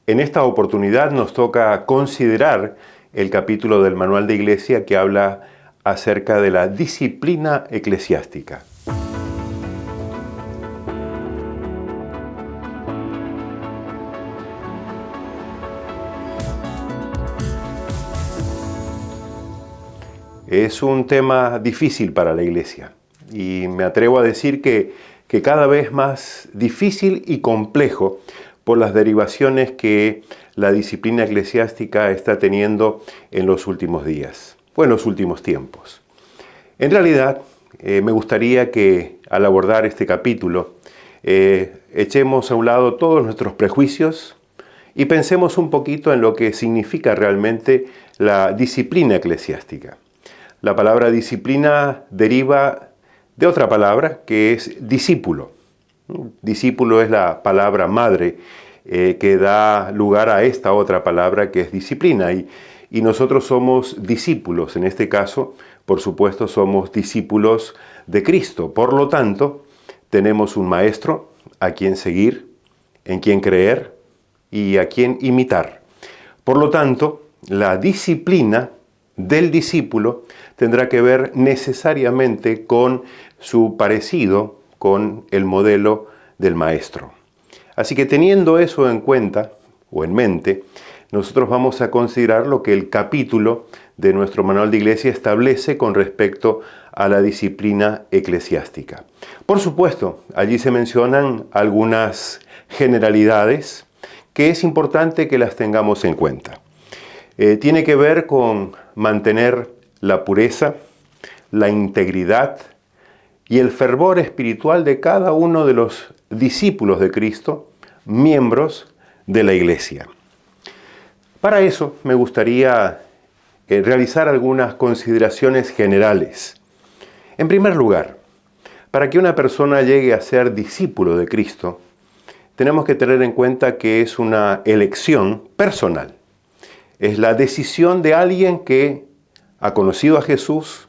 En esta oportunidad nos toca considerar el capítulo del Manual de Iglesia que habla acerca de la disciplina eclesiástica. Es un tema difícil para la Iglesia y me atrevo a decir que cada vez más difícil y complejo por las derivaciones que la disciplina eclesiástica está teniendo en los últimos días o en los últimos tiempos. En realidad, me gustaría que al abordar este capítulo echemos a un lado todos nuestros prejuicios y pensemos un poquito en lo que significa realmente la disciplina eclesiástica. La palabra disciplina deriva de otra palabra que es discípulo. Discípulo es la palabra madre que da lugar a esta otra palabra que es disciplina. Y nosotros somos discípulos, en este caso, por supuesto, somos discípulos de Cristo. Por lo tanto, tenemos un maestro a quien seguir, en quien creer y a quien imitar. Por lo tanto, la disciplina del discípulo tendrá que ver necesariamente con su parecido con el modelo del maestro. Así que teniendo eso en cuenta o en mente, nosotros vamos a considerar lo que el capítulo de nuestro manual de iglesia establece con respecto a la disciplina eclesiástica. Por supuesto, allí se mencionan algunas generalidades que es importante que las tengamos en cuenta. Tiene que ver con mantener la pureza, la integridad y el fervor espiritual de cada uno de los discípulos de Cristo, miembros de la Iglesia. Para eso me gustaría realizar algunas consideraciones generales. En primer lugar, para que una persona llegue a ser discípulo de Cristo, tenemos que tener en cuenta que es una elección personal. Es la decisión de alguien que ha conocido a Jesús,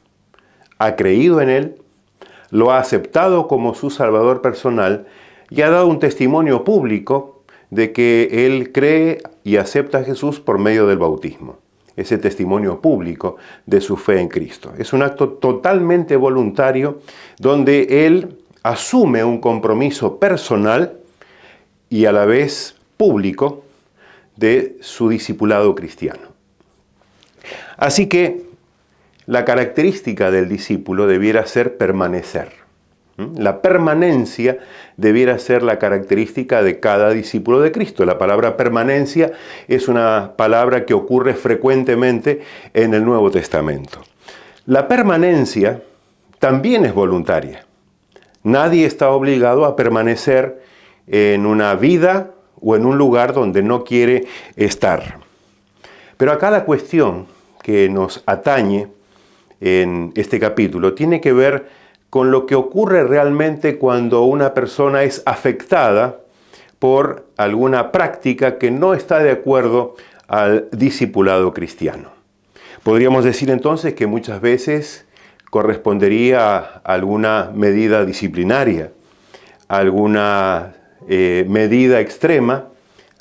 ha creído en Él, lo ha aceptado como su Salvador personal y ha dado un testimonio público de que Él cree y acepta a Jesús por medio del bautismo. Ese testimonio público de su fe en Cristo. Es un acto totalmente voluntario donde Él asume un compromiso personal y a la vez público de su discipulado cristiano. Así que la característica del discípulo debiera ser permanecer. La permanencia debiera ser la característica de cada discípulo de Cristo. La palabra permanencia es una palabra que ocurre frecuentemente en el Nuevo Testamento. La permanencia también es voluntaria. Nadie está obligado a permanecer en una vida o en un lugar donde no quiere estar. Pero acá la cuestión que nos atañe en este capítulo tiene que ver con lo que ocurre realmente cuando una persona es afectada por alguna práctica que no está de acuerdo al discipulado cristiano. Podríamos decir entonces que muchas veces correspondería a alguna medida disciplinaria, alguna medida extrema,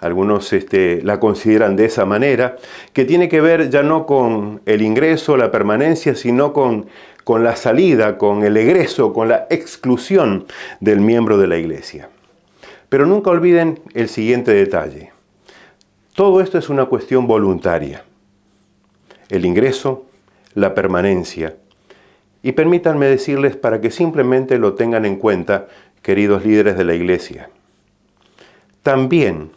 algunos la consideran de esa manera, que tiene que ver ya no con el ingreso, la permanencia, sino con la salida, con el egreso, con la exclusión del miembro de la iglesia. Pero nunca olviden el siguiente detalle. Todo esto es una cuestión voluntaria. El ingreso, la permanencia. Y permítanme decirles para que simplemente lo tengan en cuenta, queridos líderes de la iglesia. También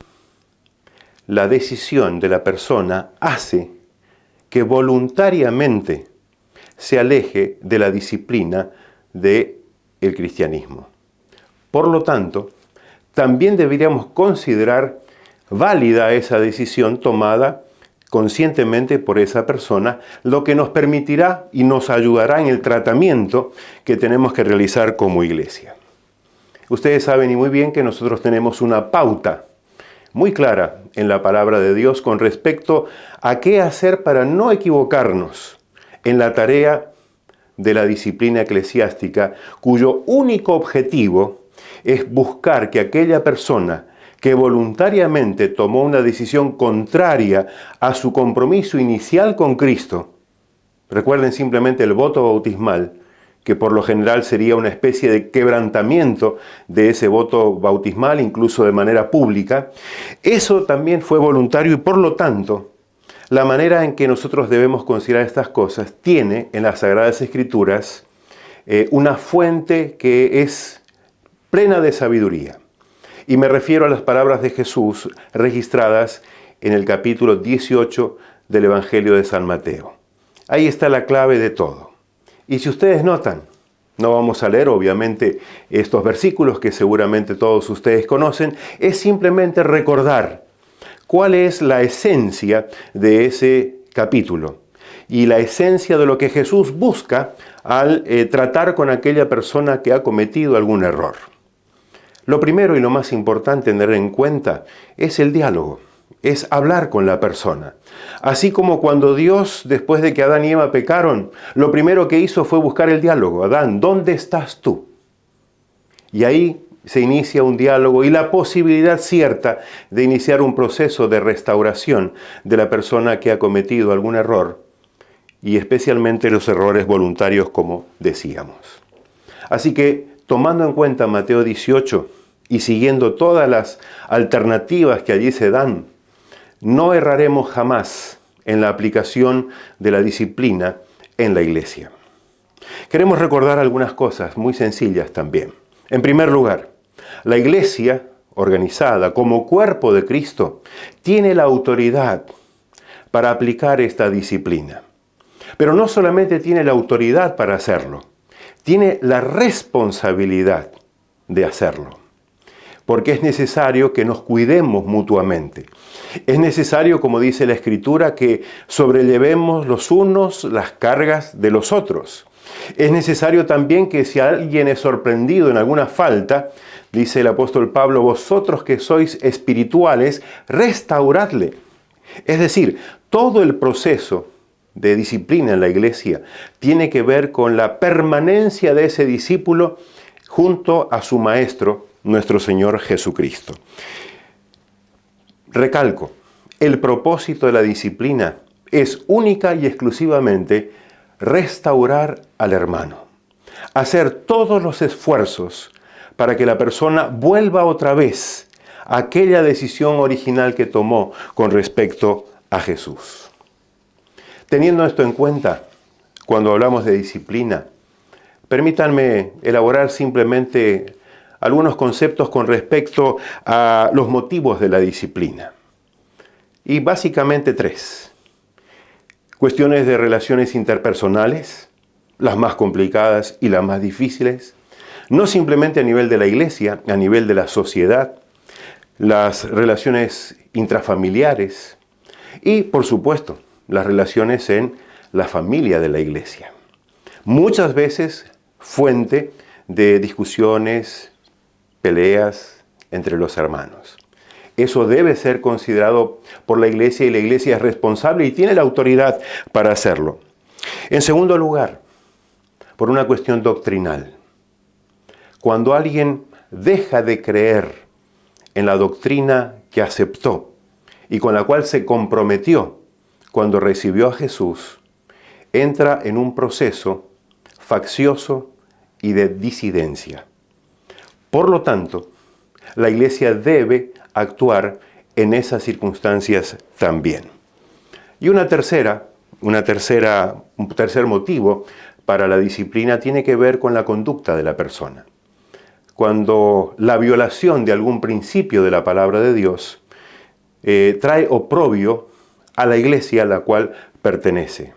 la decisión de la persona hace que voluntariamente se aleje de la disciplina del cristianismo. Por lo tanto, también deberíamos considerar válida esa decisión tomada conscientemente por esa persona, lo que nos permitirá y nos ayudará en el tratamiento que tenemos que realizar como iglesia. Ustedes saben y muy bien que nosotros tenemos una pauta muy clara en la palabra de Dios con respecto a qué hacer para no equivocarnos en la tarea de la disciplina eclesiástica, cuyo único objetivo es buscar que aquella persona que voluntariamente tomó una decisión contraria a su compromiso inicial con Cristo. Recuerden simplemente el voto bautismal, que por lo general sería una especie de quebrantamiento de ese voto bautismal, incluso de manera pública. Eso también fue voluntario y por lo tanto, la manera en que nosotros debemos considerar estas cosas tiene en las Sagradas Escrituras una fuente que es plena de sabiduría. Y me refiero a las palabras de Jesús registradas en el capítulo 18 del Evangelio de San Mateo. Ahí está la clave de todo. Y si ustedes notan, no vamos a leer obviamente estos versículos que seguramente todos ustedes conocen, es simplemente recordar cuál es la esencia de ese capítulo y la esencia de lo que Jesús busca al tratar con aquella persona que ha cometido algún error. Lo primero y lo más importante tener en cuenta es el diálogo, es hablar con la persona. Así como cuando Dios, después de que Adán y Eva pecaron, lo primero que hizo fue buscar el diálogo. Adán, ¿dónde estás tú? Y ahí se inicia un diálogo y la posibilidad cierta de iniciar un proceso de restauración de la persona que ha cometido algún error, y especialmente los errores voluntarios, como decíamos. Así que, tomando en cuenta Mateo 18 y siguiendo todas las alternativas que allí se dan, no erraremos jamás en la aplicación de la disciplina en la iglesia. Queremos recordar algunas cosas muy sencillas también. En primer lugar, la iglesia organizada como cuerpo de Cristo tiene la autoridad para aplicar esta disciplina. Pero no solamente tiene la autoridad para hacerlo, tiene la responsabilidad de hacerlo. Porque es necesario que nos cuidemos mutuamente. Es necesario, como dice la Escritura, que sobrellevemos los unos las cargas de los otros. Es necesario también que si alguien es sorprendido en alguna falta, dice el apóstol Pablo, vosotros que sois espirituales, restauradle. Es decir, todo el proceso de disciplina en la iglesia tiene que ver con la permanencia de ese discípulo junto a su maestro, nuestro Señor Jesucristo. Recalco, el propósito de la disciplina es única y exclusivamente restaurar al hermano, hacer todos los esfuerzos para que la persona vuelva otra vez a aquella decisión original que tomó con respecto a Jesús. Teniendo esto en cuenta, cuando hablamos de disciplina, permítanme elaborar simplemente algunos conceptos con respecto a los motivos de la disciplina. Y básicamente tres. Cuestiones de relaciones interpersonales, las más complicadas y las más difíciles, no simplemente a nivel de la iglesia, a nivel de la sociedad, las relaciones intrafamiliares y, por supuesto, las relaciones en la familia de la iglesia. Muchas veces fuente de discusiones, peleas entre los hermanos. Eso debe ser considerado por la iglesia y la iglesia es responsable y tiene la autoridad para hacerlo. En segundo lugar, por una cuestión doctrinal. Cuando alguien deja de creer en la doctrina que aceptó y con la cual se comprometió cuando recibió a Jesús, entra en un proceso faccioso y de disidencia. Por lo tanto, la iglesia debe actuar en esas circunstancias también. Y un tercer motivo para la disciplina tiene que ver con la conducta de la persona. Cuando la violación de algún principio de la palabra de Dios trae oprobio a la iglesia a la cual pertenece.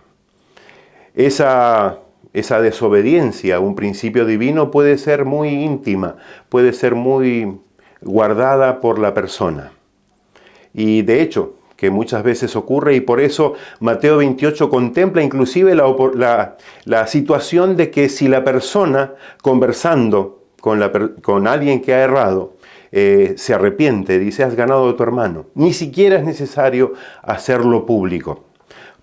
Esa desobediencia a un principio divino puede ser muy íntima, puede ser muy guardada por la persona. Y de hecho, que muchas veces ocurre, y por eso Mateo 28 contempla inclusive la situación de que si la persona, conversando con alguien que ha errado, se arrepiente, dice, has ganado a tu hermano. Ni siquiera es necesario hacerlo público.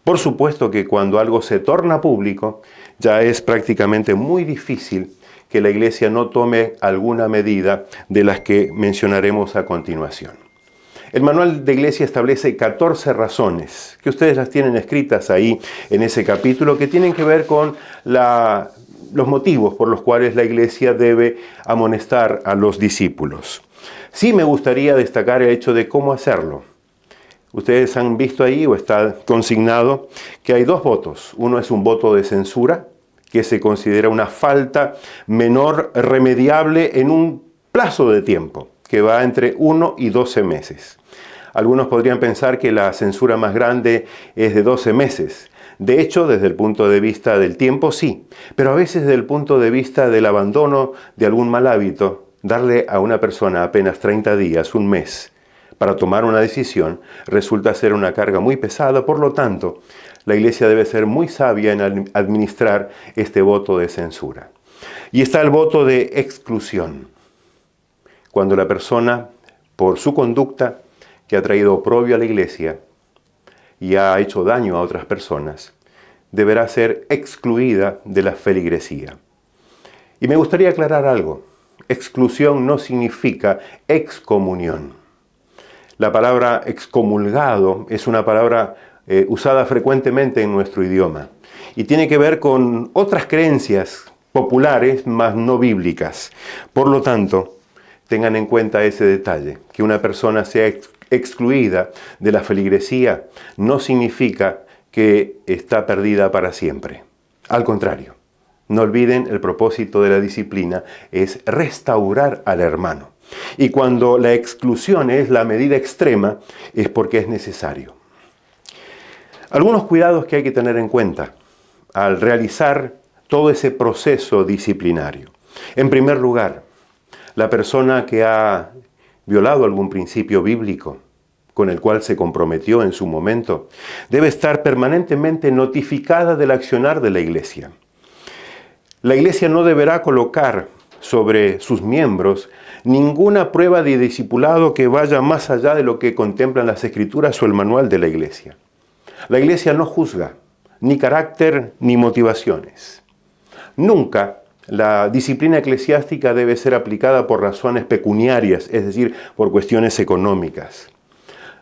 Por supuesto que cuando algo se torna público, ya es prácticamente muy difícil que la Iglesia no tome alguna medida de las que mencionaremos a continuación. El manual de Iglesia establece 14 razones, que ustedes las tienen escritas ahí en ese capítulo, que tienen que ver con los motivos por los cuales la Iglesia debe amonestar a los discípulos. Sí me gustaría destacar el hecho de cómo hacerlo. Ustedes han visto ahí, o está consignado, que hay dos votos. Uno es un voto de censura, que se considera una falta menor remediable en un plazo de tiempo, que va entre 1 y 12 meses. Algunos podrían pensar que la censura más grande es de 12 meses. De hecho, desde el punto de vista del tiempo, sí. Pero a veces desde el punto de vista del abandono de algún mal hábito, darle a una persona apenas 30 días, un mes, para tomar una decisión, resulta ser una carga muy pesada. Por lo tanto, la Iglesia debe ser muy sabia en administrar este voto de censura. Y está el voto de exclusión. Cuando la persona, por su conducta, que ha traído oprobio a la Iglesia y ha hecho daño a otras personas, deberá ser excluida de la feligresía. Y me gustaría aclarar algo. Exclusión no significa excomunión. La palabra excomulgado es una palabra usada frecuentemente en nuestro idioma y tiene que ver con otras creencias populares, mas no bíblicas. Por lo tanto, tengan en cuenta ese detalle, que una persona sea excluida de la feligresía no significa que está perdida para siempre. Al contrario, no olviden, el propósito de la disciplina es restaurar al hermano. Y cuando la exclusión es la medida extrema, es porque es necesario. Algunos cuidados que hay que tener en cuenta al realizar todo ese proceso disciplinario. En primer lugar, la persona que ha violado algún principio bíblico con el cual se comprometió en su momento, debe estar permanentemente notificada del accionar de la Iglesia. La Iglesia no deberá colocar sobre sus miembros ninguna prueba de discipulado que vaya más allá de lo que contemplan las Escrituras o el manual de la Iglesia. La Iglesia no juzga ni carácter ni motivaciones. Nunca la disciplina eclesiástica debe ser aplicada por razones pecuniarias, es decir, por cuestiones económicas.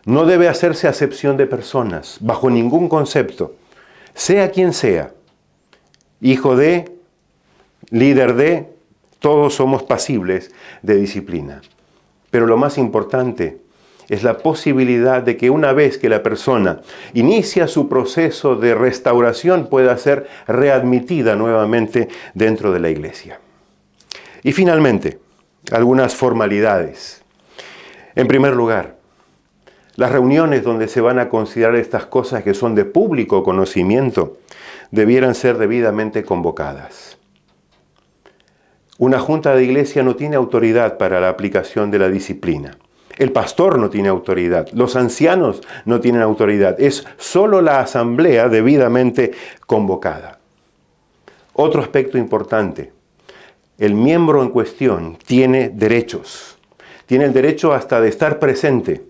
No debe hacerse acepción de personas, bajo ningún concepto, sea quien sea, hijo de, líder de, todos somos pasibles de disciplina. Pero lo más importante es la posibilidad de que una vez que la persona inicia su proceso de restauración pueda ser readmitida nuevamente dentro de la Iglesia. Y finalmente, algunas formalidades. En primer lugar, las reuniones donde se van a considerar estas cosas que son de público conocimiento debieran ser debidamente convocadas. Una junta de iglesia no tiene autoridad para la aplicación de la disciplina. El pastor no tiene autoridad, los ancianos no tienen autoridad. Es solo la asamblea debidamente convocada. Otro aspecto importante, el miembro en cuestión tiene derechos. Tiene el derecho hasta de estar presente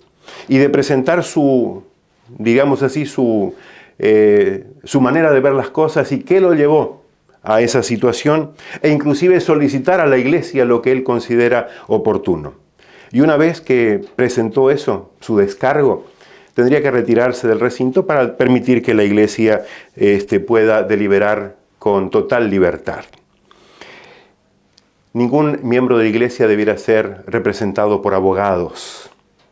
y de presentar su manera de ver las cosas y qué lo llevó a esa situación, e inclusive solicitar a la Iglesia lo que él considera oportuno. Y una vez que presentó eso, su descargo, tendría que retirarse del recinto para permitir que la Iglesia pueda deliberar con total libertad. Ningún miembro de la Iglesia debiera ser representado por abogados.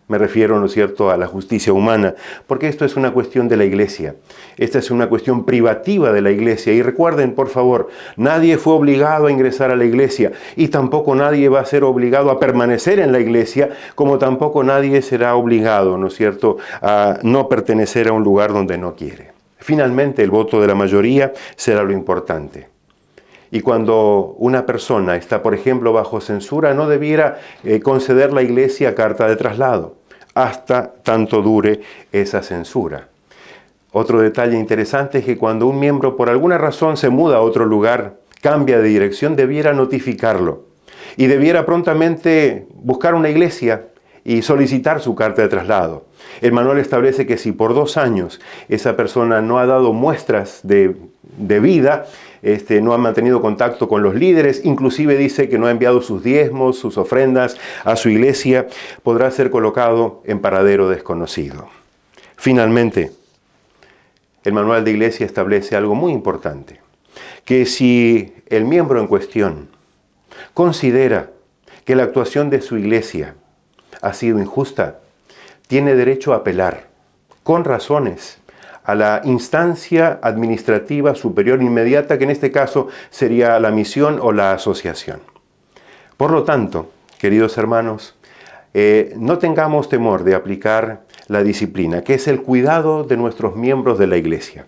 Me refiero, ¿no es cierto?, a la justicia humana, porque esto es una cuestión de la Iglesia. Esta es una cuestión privativa de la Iglesia. Y recuerden, por favor, nadie fue obligado a ingresar a la Iglesia y tampoco nadie va a ser obligado a permanecer en la Iglesia, como tampoco nadie será obligado, ¿no es cierto?, a no pertenecer a un lugar donde no quiere. Finalmente, el voto de la mayoría será lo importante. Y cuando una persona está, por ejemplo, bajo censura, no debiera conceder la Iglesia carta de traslado, hasta tanto dure esa censura. Otro detalle interesante es que cuando un miembro por alguna razón se muda a otro lugar, cambia de dirección, debiera notificarlo. Y debiera prontamente buscar una iglesia y solicitar su carta de traslado. El manual establece que si por 2 años esa persona no ha dado muestras de de vida, no ha mantenido contacto con los líderes, inclusive dice que no ha enviado sus diezmos, sus ofrendas a su iglesia, podrá ser colocado en paradero desconocido. Finalmente, el manual de iglesia establece algo muy importante, que si el miembro en cuestión considera que la actuación de su iglesia ha sido injusta, tiene derecho a apelar, con razones, a la instancia administrativa superior inmediata, que en este caso sería la misión o la asociación. Por lo tanto, queridos hermanos, no tengamos temor de aplicar la disciplina, que es el cuidado de nuestros miembros de la iglesia.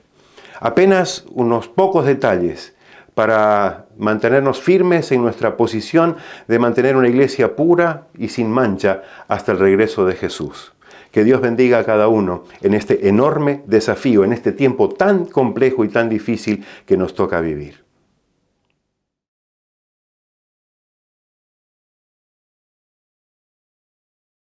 Apenas unos pocos detalles para mantenernos firmes en nuestra posición de mantener una iglesia pura y sin mancha hasta el regreso de Jesús. Que Dios bendiga a cada uno en este enorme desafío, en este tiempo tan complejo y tan difícil que nos toca vivir.